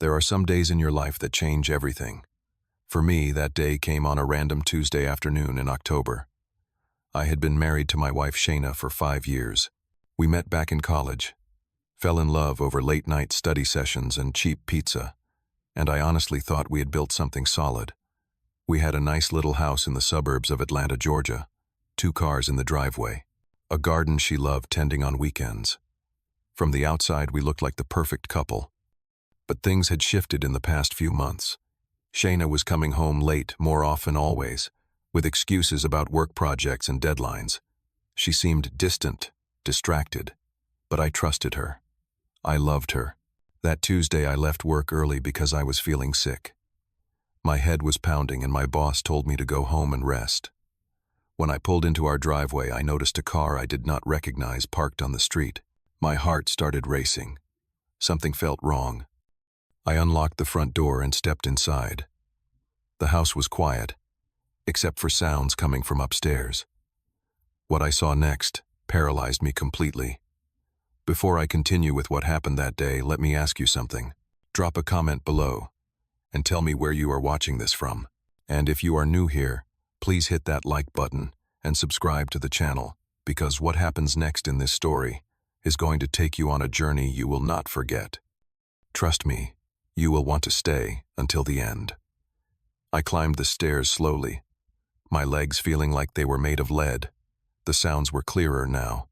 There are some days in your life that change everything. For me, that day came on a random Tuesday afternoon in October. I had been married to my wife Shayna for 5 years. We met back in college, fell in love over late-night study sessions and cheap pizza, and I honestly thought we had built something solid. We had a nice little house in the suburbs of Atlanta, Georgia, 2 cars in the driveway, a garden she loved tending on weekends. From the outside, we looked like the perfect couple. But things had shifted in the past few months. Shayna was coming home late, more often always, with excuses about work projects and deadlines. She seemed distant, distracted, but I trusted her. I loved her. That Tuesday I left work early because I was feeling sick. My head was pounding and my boss told me to go home and rest. When I pulled into our driveway, I noticed a car I did not recognize parked on the street. My heart started racing. Something felt wrong. I unlocked the front door and stepped inside. The house was quiet, except for sounds coming from upstairs. What I saw next paralyzed me completely. Before I continue with what happened that day, let me ask you something. Drop a comment below and tell me where you are watching this from. And if you are new here, please hit that like button and subscribe to the channel, because what happens next in this story is going to take you on a journey you will not forget. Trust me, you will want to stay until the end. I climbed the stairs slowly, my legs feeling like they were made of lead. The sounds were clearer now.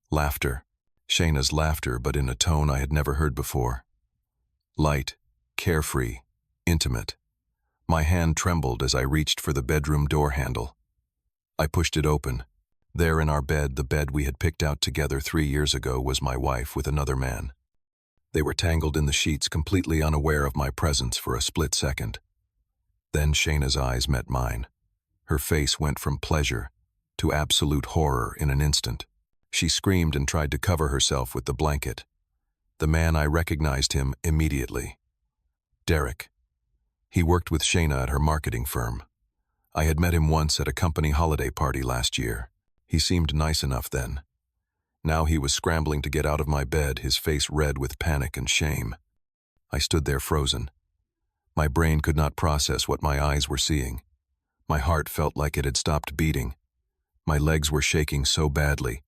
Laughter. Shayna's laughter, but in a tone I had never heard before. Light, carefree, intimate. My hand trembled as I reached for the bedroom door handle. I pushed it open. There in our bed, the bed we had picked out together 3 years ago, was my wife with another man. They were tangled in the sheets, completely unaware of my presence for a split second. Then Shayna's eyes met mine. Her face went from pleasure to absolute horror in an instant. She screamed and tried to cover herself with the blanket. The man, I recognized him immediately. Derek. He worked with Shayna at her marketing firm. I had met him once at a company holiday party last year. He seemed nice enough then. Now he was scrambling to get out of my bed, his face red with panic and shame. I stood there frozen. My brain could not process what my eyes were seeing. My heart felt like it had stopped beating. My legs were shaking so badly,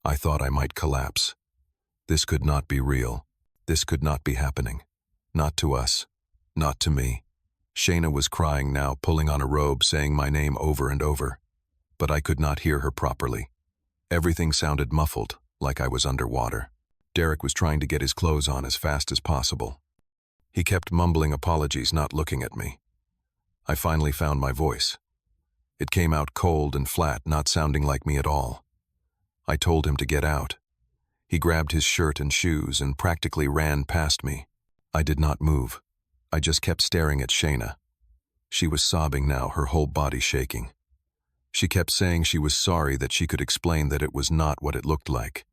I thought I might collapse. This could not be real. This could not be happening. Not to us. Not to me. Shayna was crying now, pulling on a robe, saying my name over and over. But I could not hear her properly. Everything sounded muffled, like I was underwater. Derek was trying to get his clothes on as fast as possible. He kept mumbling apologies, not looking at me. I finally found my voice. It came out cold and flat, not sounding like me at all. I told him to get out. He grabbed his shirt and shoes and practically ran past me. I did not move. I just kept staring at Shayna. She was sobbing now, her whole body shaking. She kept saying she was sorry, that she could explain that it was not what it looked like.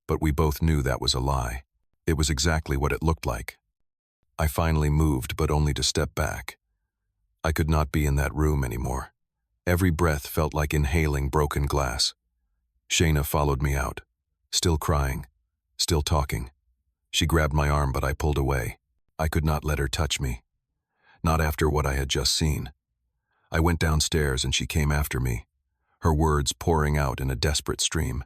But we both knew that was a lie. It was exactly what it looked like. I finally moved, but only to step back. I could not be in that room anymore. Every breath felt like inhaling broken glass. Shayna followed me out, still crying, still talking. She grabbed my arm, but I pulled away. I could not let her touch me. Not after what I had just seen. I went downstairs and she came after me, her words pouring out in a desperate stream.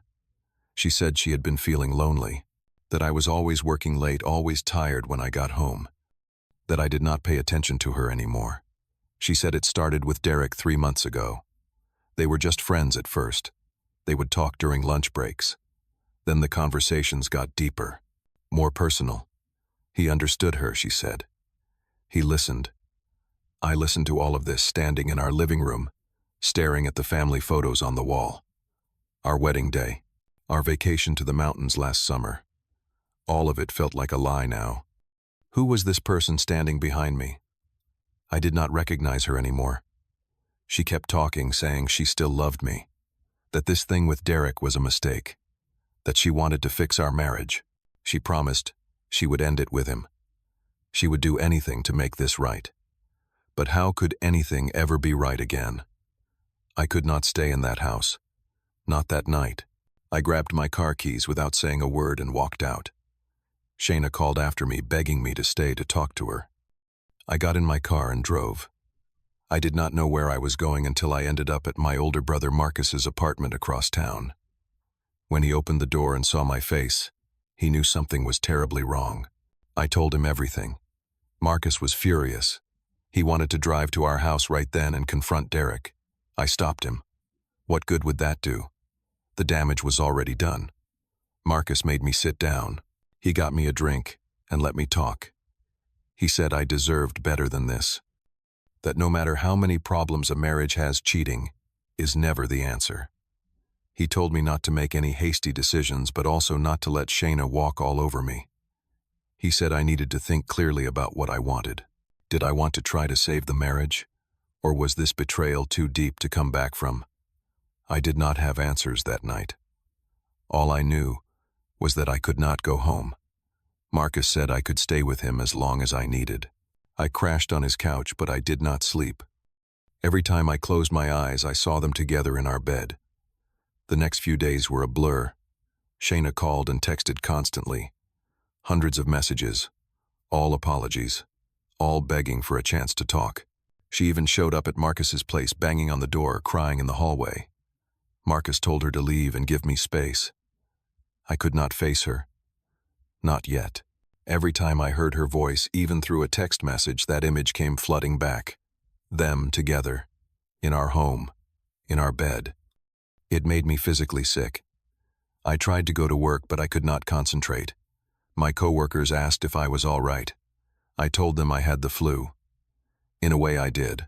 She said she had been feeling lonely, that I was always working late, always tired when I got home, that I did not pay attention to her anymore. She said it started with Derek 3 months ago. They were just friends at first. They would talk during lunch breaks. Then the conversations got deeper, more personal. He understood her, she said. He listened. I listened to all of this, standing in our living room, staring at the family photos on the wall. Our wedding day, our vacation to the mountains last summer. All of it felt like a lie now. Who was this person standing behind me? I did not recognize her anymore. She kept talking, saying she still loved me, that this thing with Derek was a mistake, that she wanted to fix our marriage. She promised she would end it with him. She would do anything to make this right. But how could anything ever be right again? I could not stay in that house. Not that night. I grabbed my car keys without saying a word and walked out. Shayna called after me, begging me to stay to talk to her. I got in my car and drove. I did not know where I was going until I ended up at my older brother Marcus's apartment across town. When he opened the door and saw my face, he knew something was terribly wrong. I told him everything. Marcus was furious. He wanted to drive to our house right then and confront Derek. I stopped him. What good would that do? The damage was already done. Marcus made me sit down. He got me a drink and let me talk. He said I deserved better than this. That no matter how many problems a marriage has, cheating is never the answer. He told me not to make any hasty decisions, but also not to let Shayna walk all over me. He said I needed to think clearly about what I wanted. Did I want to try to save the marriage? Or was this betrayal too deep to come back from? I did not have answers that night. All I knew was that I could not go home. Marcus said I could stay with him as long as I needed. I crashed on his couch, but I did not sleep. Every time I closed my eyes, I saw them together in our bed. The next few days were a blur. Shayna called and texted constantly. Hundreds of messages, all apologies, all begging for a chance to talk. She even showed up at Marcus's place, banging on the door, crying in the hallway. Marcus told her to leave and give me space. I could not face her. Not yet. Every time I heard her voice, even through a text message, that image came flooding back. Them together, in our home, in our bed. It made me physically sick. I tried to go to work, but I could not concentrate. My coworkers asked if I was all right. I told them I had the flu. In a way, I did.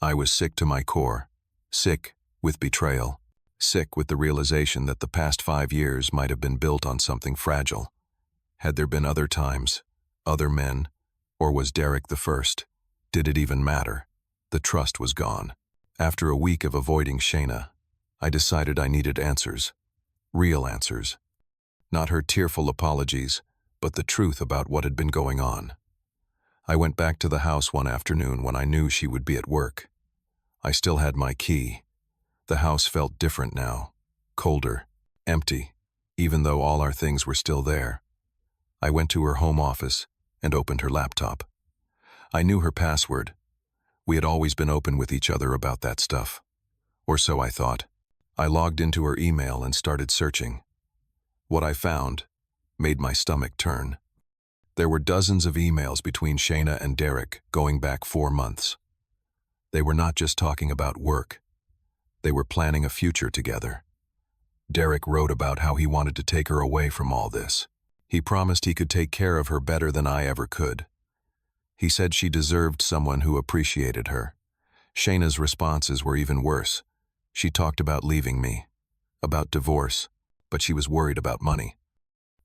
I was sick to my core, sick with betrayal, sick with the realization that the past 5 years might have been built on something fragile. Had there been other times, other men, or was Derek the first? Did it even matter? The trust was gone. After a week of avoiding Shayna, I decided I needed answers. Real answers. Not her tearful apologies, but the truth about what had been going on. I went back to the house one afternoon when I knew she would be at work. I still had my key. The house felt different now, colder, empty, even though all our things were still there. I went to her home office and opened her laptop. I knew her password. We had always been open with each other about that stuff. Or so I thought. I logged into her email and started searching. What I found made my stomach turn. There were dozens of emails between Shayna and Derek going back 4 months. They were not just talking about work. They were planning a future together. Derek wrote about how he wanted to take her away from all this. He promised he could take care of her better than I ever could. He said she deserved someone who appreciated her. Shayna's responses were even worse. She talked about leaving me, about divorce, but she was worried about money.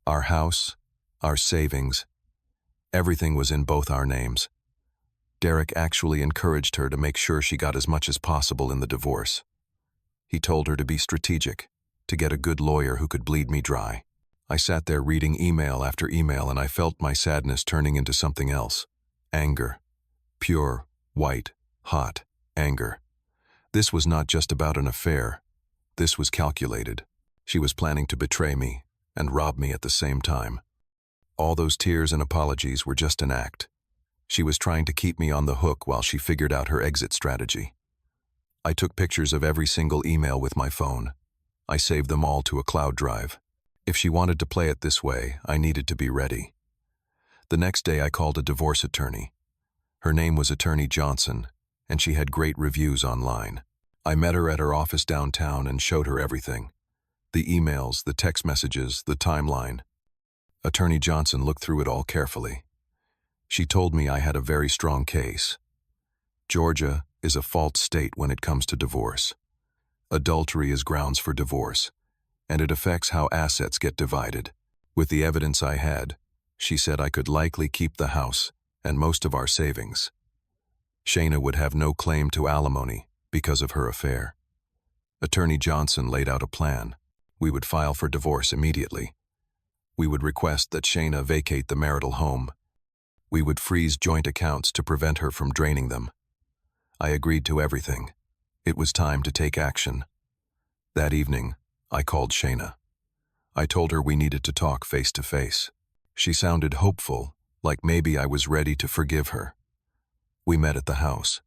Our house, our savings, everything was in both our names. Derek actually encouraged her to make sure she got as much as possible in the divorce. He told her to be strategic, to get a good lawyer who could bleed me dry. I sat there reading email after email, and I felt my sadness turning into something else. Anger. Pure, white, hot anger. This was not just about an affair. This was calculated. She was planning to betray me and rob me at the same time. All those tears and apologies were just an act. She was trying to keep me on the hook while she figured out her exit strategy. I took pictures of every single email with my phone. I saved them all to a cloud drive. If she wanted to play it this way, I needed to be ready. The next day I called a divorce attorney. Her name was Attorney Johnson, and she had great reviews online. I met her at her office downtown and showed her everything. The emails, the text messages, the timeline. Attorney Johnson looked through it all carefully. She told me I had a very strong case. Georgia is a fault state when it comes to divorce. Adultery is grounds for divorce, and it affects how assets get divided. With the evidence I had, she said I could likely keep the house and most of our savings. Shayna would have no claim to alimony because of her affair. Attorney Johnson laid out a plan. We would file for divorce immediately. We would request that Shayna vacate the marital home. We would freeze joint accounts to prevent her from draining them. I agreed to everything. It was time to take action. That evening, I called Shayna. I told her we needed to talk face to face. She sounded hopeful, like maybe I was ready to forgive her. We met at the house.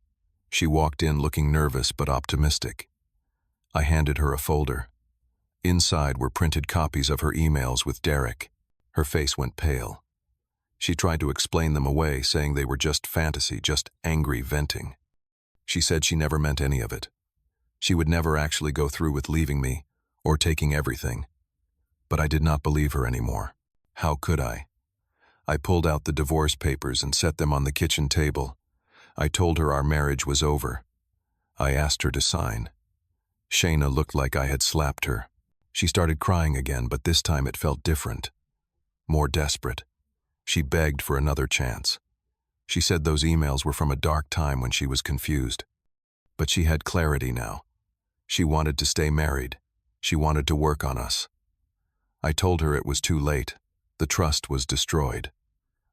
She walked in looking nervous but optimistic. I handed her a folder. Inside were printed copies of her emails with Derek. Her face went pale. She tried to explain them away, saying they were just fantasy, just angry venting. She said she never meant any of it. She would never actually go through with leaving me or taking everything. But I did not believe her anymore. How could I? I pulled out the divorce papers and set them on the kitchen table. I told her our marriage was over. I asked her to sign. Shayna looked like I had slapped her. She started crying again, but this time it felt different. More desperate. She begged for another chance. She said those emails were from a dark time when she was confused. But she had clarity now. She wanted to stay married. She wanted to work on us. I told her it was too late. The trust was destroyed.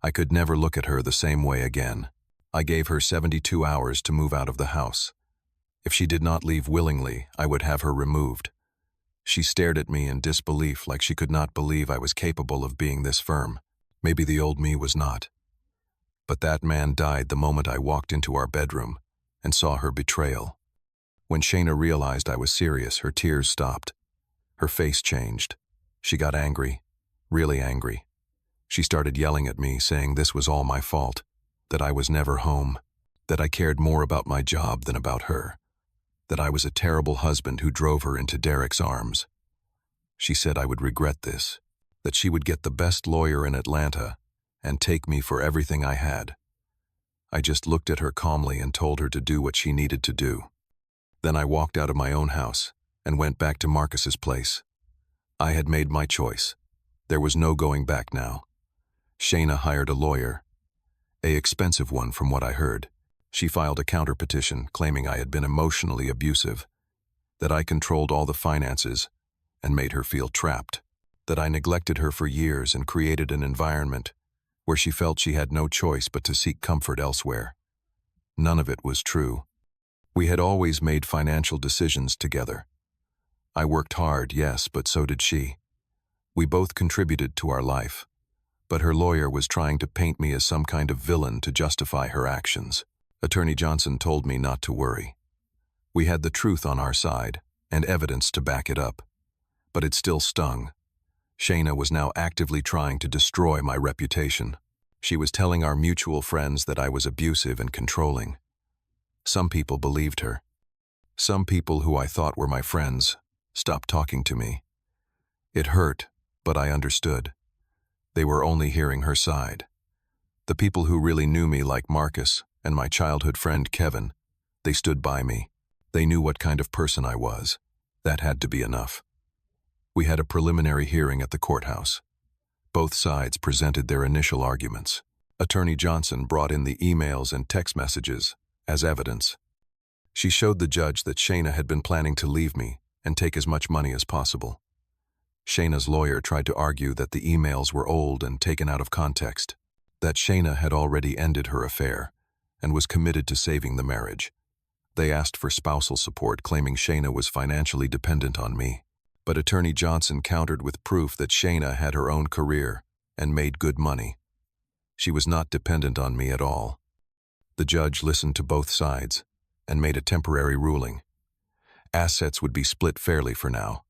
I could never look at her the same way again. I gave her 72 hours to move out of the house. If she did not leave willingly, I would have her removed. She stared at me in disbelief, like she could not believe I was capable of being this firm. Maybe the old me was not. But that man died the moment I walked into our bedroom and saw her betrayal. When Shayna realized I was serious, her tears stopped. Her face changed. She got angry, really angry. She started yelling at me, saying this was all my fault, that I was never home, that I cared more about my job than about her, that I was a terrible husband who drove her into Derek's arms. She said I would regret this, that she would get the best lawyer in Atlanta and take me for everything I had. I just looked at her calmly and told her to do what she needed to do. Then I walked out of my own house and went back to Marcus's place. I had made my choice. There was no going back now. Shayna hired a lawyer, an expensive one from what I heard. She filed a counter-petition claiming I had been emotionally abusive, that I controlled all the finances and made her feel trapped, that I neglected her for years and created an environment where she felt she had no choice but to seek comfort elsewhere. None of it was true. We had always made financial decisions together. I worked hard, yes, but so did she. We both contributed to our life, but her lawyer was trying to paint me as some kind of villain to justify her actions. Attorney Johnson told me not to worry. We had the truth on our side and evidence to back it up, but it still stung. Shayna was now actively trying to destroy my reputation. She was telling our mutual friends that I was abusive and controlling. Some people believed her. Some people who I thought were my friends stopped talking to me. It hurt, but I understood. They were only hearing her side. The people who really knew me, like Marcus and my childhood friend Kevin, they stood by me. They knew what kind of person I was. That had to be enough. We had a preliminary hearing at the courthouse. Both sides presented their initial arguments. Attorney Johnson brought in the emails and text messages as evidence. She showed the judge that Shayna had been planning to leave me and take as much money as possible. Shayna's lawyer tried to argue that the emails were old and taken out of context, that Shayna had already ended her affair and was committed to saving the marriage. They asked for spousal support, claiming Shayna was financially dependent on me. But Attorney Johnson countered with proof that Shayna had her own career and made good money. She was not dependent on me at all. The judge listened to both sides and made a temporary ruling. Assets would be split fairly for now.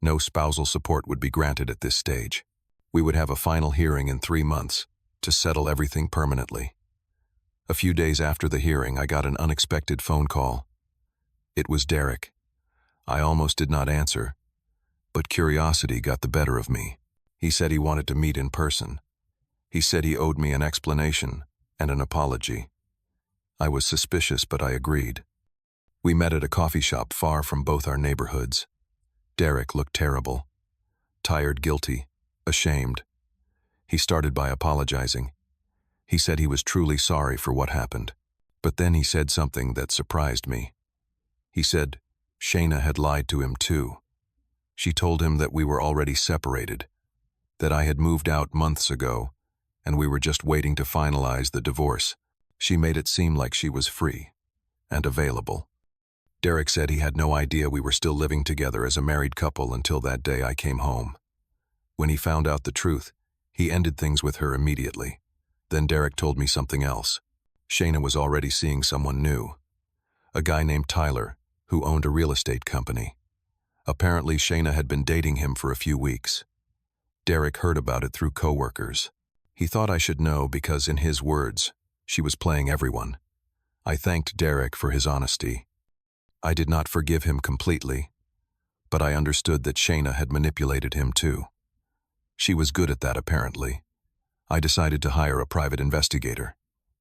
No spousal support would be granted at this stage. We would have a final hearing in 3 months to settle everything permanently. A few days after the hearing, I got an unexpected phone call. It was Derek. I almost did not answer, but curiosity got the better of me. He said he wanted to meet in person. He said he owed me an explanation and an apology. I was suspicious, but I agreed. We met at a coffee shop far from both our neighborhoods. Derek looked terrible, tired, guilty, ashamed. He started by apologizing. He said he was truly sorry for what happened. But then he said something that surprised me. He said Shayna had lied to him too. She told him that we were already separated, that I had moved out months ago, and we were just waiting to finalize the divorce. She made it seem like she was free and available. Derek said he had no idea we were still living together as a married couple until that day I came home. When he found out the truth, He ended things with her immediately. Then Derek told me something else. Shayna was already seeing someone new. A guy named Tyler, who owned a real estate company. Apparently, Shayna had been dating him for a few weeks. Derek heard about it through coworkers. He thought I should know because, in his words, she was playing everyone. I thanked Derek for his honesty. I did not forgive him completely, but I understood that Shayna had manipulated him too. She was good at that, apparently. I decided to hire a private investigator.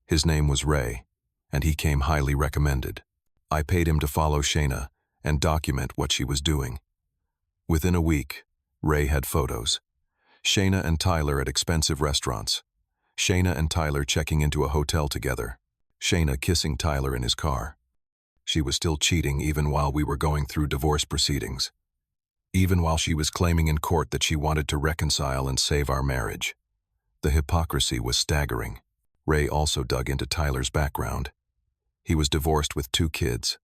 His name was Ray, and he came highly recommended. I paid him to follow Shayna and document what she was doing. Within a week, Ray had photos. Shayna and Tyler at expensive restaurants. Shayna and Tyler checking into a hotel together. Shayna kissing Tyler in his car. She was still cheating even while we were going through divorce proceedings. Even while she was claiming in court that she wanted to reconcile and save our marriage. The hypocrisy was staggering. Ray also dug into Tyler's background. He was divorced with 2 kids.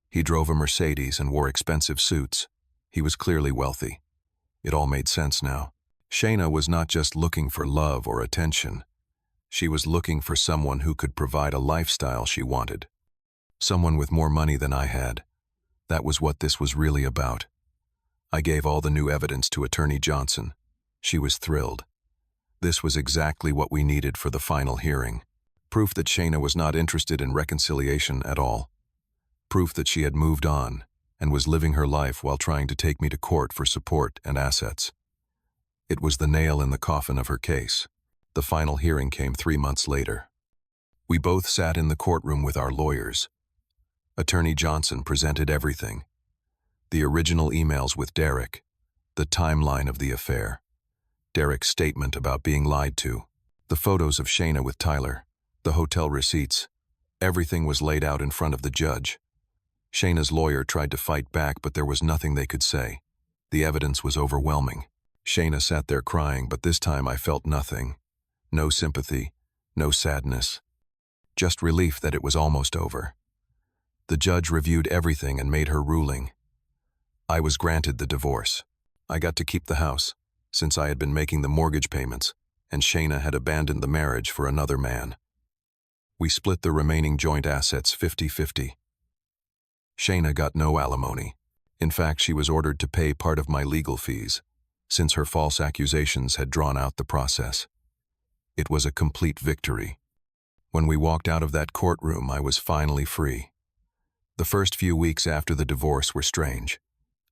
He drove a Mercedes and wore expensive suits. He was clearly wealthy. It all made sense now. Shayna was not just looking for love or attention. She was looking for someone who could provide a lifestyle she wanted. Someone with more money than I had. That was what this was really about. I gave all the new evidence to Attorney Johnson. She was thrilled. This was exactly what we needed for the final hearing. Proof that Shayna was not interested in reconciliation at all. Proof that she had moved on and was living her life while trying to take me to court for support and assets. It was the nail in the coffin of her case. The final hearing came 3 months later. We both sat in the courtroom with our lawyers. Attorney Johnson presented everything. The original emails with Derek, the timeline of the affair, Derek's statement about being lied to, the photos of Shayna with Tyler, the hotel receipts. Everything was laid out in front of the judge. Shayna's lawyer tried to fight back, but there was nothing they could say. The evidence was overwhelming. Shayna sat there crying, but this time I felt nothing. No sympathy, no sadness. Just relief that it was almost over. The judge reviewed everything and made her ruling. I was granted the divorce. I got to keep the house, since I had been making the mortgage payments, and Shayna had abandoned the marriage for another man. We split the remaining joint assets 50-50. Shayna got no alimony. In fact, she was ordered to pay part of my legal fees, since her false accusations had drawn out the process. It was a complete victory. When we walked out of that courtroom, I was finally free. The first few weeks after the divorce were strange.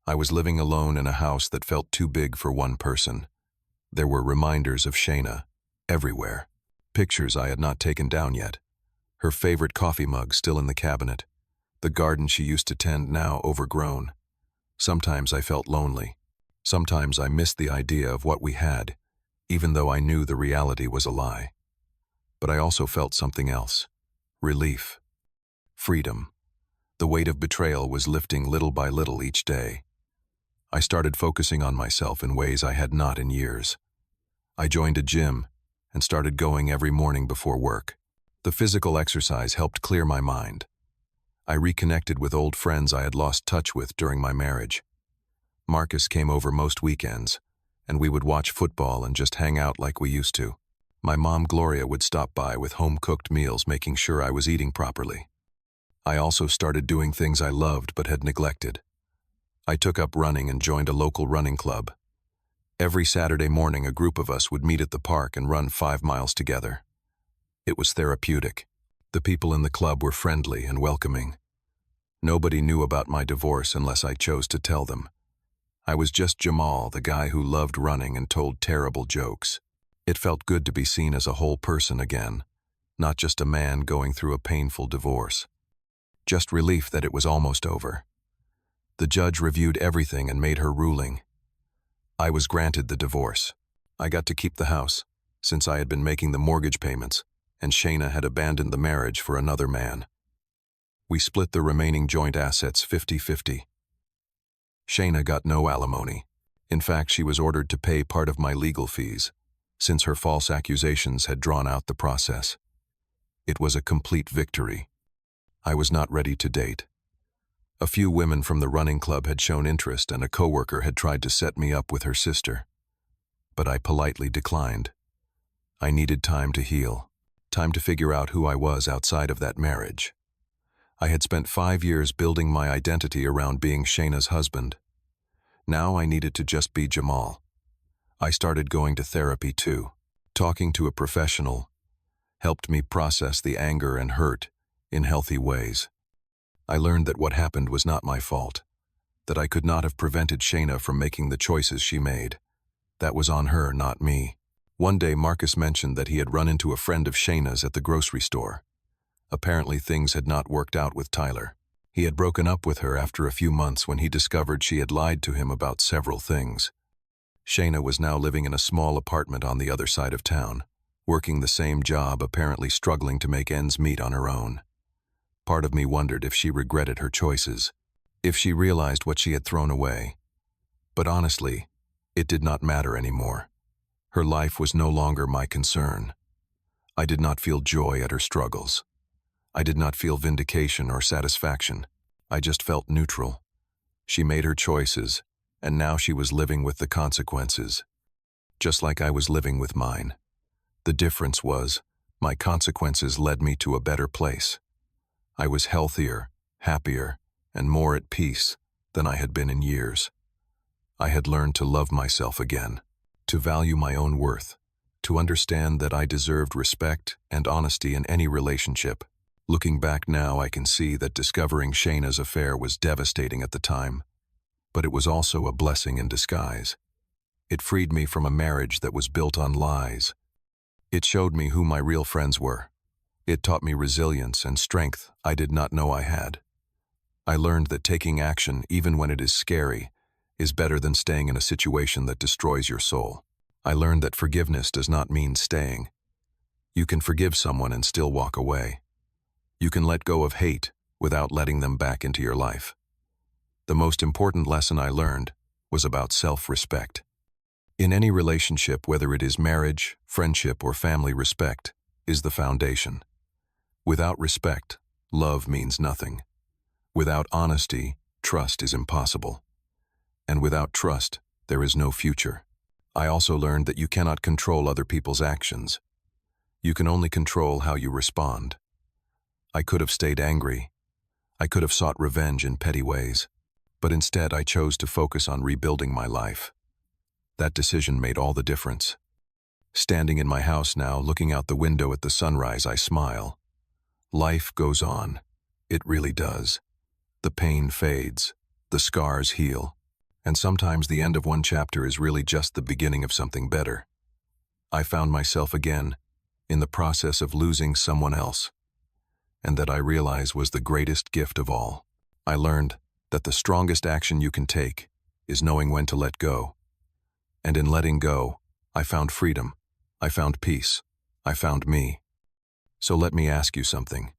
I was living alone in a house that felt too big for one person. There were reminders of Shayna everywhere. Pictures I had not taken down yet. Her favorite coffee mug still in the cabinet. The garden she used to tend now overgrown. Sometimes I felt lonely. Sometimes I missed the idea of what we had, even though I knew the reality was a lie. But I also felt something else. Relief. Freedom. The weight of betrayal was lifting little by little each day. I started focusing on myself in ways I had not in years. I joined a gym and started going every morning before work. The physical exercise helped clear my mind. I reconnected with old friends I had lost touch with during my marriage. Marcus came over most weekends, and we would watch football and just hang out like we used to. My mom Gloria would stop by with home-cooked meals, making sure I was eating properly. I also started doing things I loved but had neglected. I took up running and joined a local running club. Every Saturday morning, a group of us would meet at the park and run 5 miles together. It was therapeutic. The people in the club were friendly and welcoming. Nobody knew about my divorce unless I chose to tell them. I was just Jamal, the guy who loved running and told terrible jokes. It felt good to be seen as a whole person again, not just a man going through a painful divorce. Just relief that it was almost over. The judge reviewed everything and made her ruling. I was granted the divorce. I got to keep the house, since I had been making the mortgage payments, and Shayna had abandoned the marriage for another man. We split the remaining joint assets 50-50. Shayna got no alimony. In fact, she was ordered to pay part of my legal fees, since her false accusations had drawn out the process. It was a complete victory. I was not ready to date. A few women from the running club had shown interest, and a coworker had tried to set me up with her sister. But I politely declined. I needed time to heal, time to figure out who I was outside of that marriage. I had spent 5 years building my identity around being Shayna's husband. Now I needed to just be Jamal. I started going to therapy too. Talking to a professional helped me process the anger and hurt in healthy ways. I learned that what happened was not my fault, that I could not have prevented Shayna from making the choices she made. That was on her, not me. One day Marcus mentioned that he had run into a friend of Shayna's at the grocery store. Apparently things had not worked out with Tyler. He had broken up with her after a few months when he discovered she had lied to him about several things. Shayna was now living in a small apartment on the other side of town, working the same job, apparently struggling to make ends meet on her own. Part of me wondered if she regretted her choices, if she realized what she had thrown away. But honestly, it did not matter anymore. Her life was no longer my concern. I did not feel joy at her struggles. I did not feel vindication or satisfaction. I just felt neutral. She made her choices, and now she was living with the consequences, just like I was living with mine. The difference was, my consequences led me to a better place. I was healthier, happier, and more at peace than I had been in years. I had learned to love myself again, to value my own worth, to understand that I deserved respect and honesty in any relationship. Looking back now, I can see that discovering Shayna's affair was devastating at the time, but it was also a blessing in disguise. It freed me from a marriage that was built on lies. It showed me who my real friends were. It taught me resilience and strength I did not know I had. I learned that taking action, even when it is scary, is better than staying in a situation that destroys your soul. I learned that forgiveness does not mean staying. You can forgive someone and still walk away. You can let go of hate without letting them back into your life. The most important lesson I learned was about self-respect. In any relationship, whether it is marriage, friendship, or family, respect is the foundation. Without respect, love means nothing. Without honesty, trust is impossible. And without trust, there is no future. I also learned that you cannot control other people's actions. You can only control how you respond. I could have stayed angry. I could have sought revenge in petty ways. But instead, I chose to focus on rebuilding my life. That decision made all the difference. Standing in my house now, looking out the window at the sunrise, I smile. Life goes on. It really does. The pain fades. The scars heal. And sometimes the end of one chapter is really just the beginning of something better. I found myself again in the process of losing someone else, and that I realize was the greatest gift of all. I learned that the strongest action you can take is knowing when to let go. And in letting go, I found freedom. I found peace. I found me. So let me ask you something.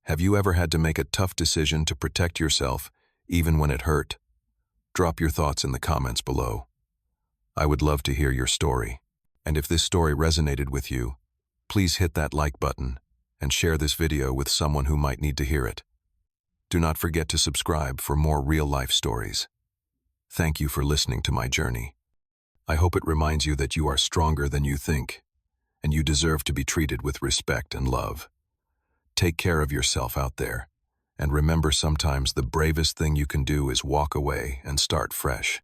Have you ever had to make a tough decision to protect yourself, even when it hurt? Drop your thoughts in the comments below. I would love to hear your story. And if this story resonated with you, please hit that like button and share this video with someone who might need to hear it. Do not forget to subscribe for more real-life stories. Thank you for listening to my journey. I hope it reminds you that you are stronger than you think, and you deserve to be treated with respect and love. Take care of yourself out there, and remember, sometimes the bravest thing you can do is walk away and start fresh.